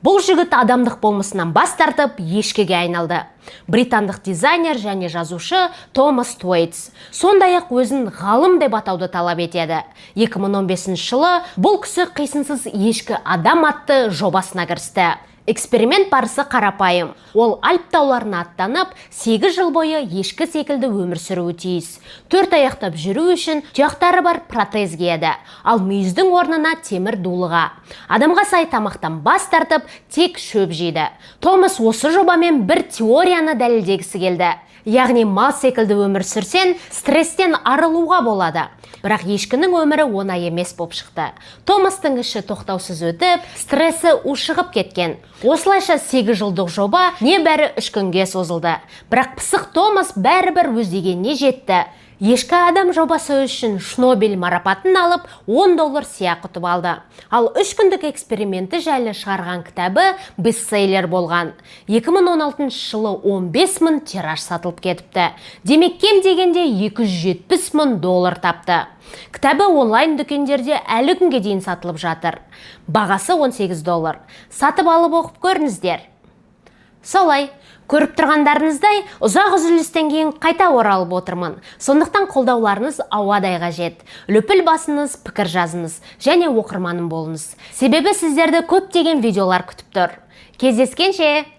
Бұл жігіт адамдық болмысынан бас тартып ешкіге айналды. Британдық дизайнер және жазушы Томас Тойтс сондай-ақ өзін ғалым деп атауды талап етеді. 2015 жылы бұл кісі қисынсыз ешкі адам атты жобасына кірісті. Эксперимент барысы қарапайым. Ол Альп тауларына аттанып, 8 жыл бойы ешкі секілді өмір сүруі тиіс. 4 аяқтап жүру үшін тұяқтары бар протез киеді, ал мүйіздің орнына темір дулыға. Адамға сай тамақтан бас тартып, тек шөп жейді. Томас осы жобамен бір теорияны дәлелдегісі келді. Яғни мал секілді өмір сүрсен, стресстен арылуға болады. Бірақ ешкінің өмірі оңай емес болып шықты. Томастың іші тоқтаусыз өтіп, стресі ушығып кеткен. Осылайша 8 жылдық жоба небәрі 3 күнге созылды. Бірақ пысық Томас бәрібір өз дегеніне жетті. Ешкі адам жобасы үшін Шнобель марапатын алып, $10 сыйақы ұтып алды. Ал 3 күндік эксперименті жайлы шығарған кітабы бестселлер болған. 2016 жылы 15 мың тираж сатылып кетіпті. Демек кем дегенде $270 мың тапты. Кітабы онлайн дүкендерде әлі күнге дейін сатылып жатыр. Бағасы $18. Сатып алып оқып көріңіздер. Солай, көріп тұрғандарыңыздай, ұзақ үзілістен кейін қайта оралып отырмын. Сондықтан қолдауларыңыз ауадай қажет. Лүпіл басыңыз, пікір жазыңыз және оқырманым болыңыз. Себебі сіздерді көптеген видеолар күтіп тұр. Кездескенше!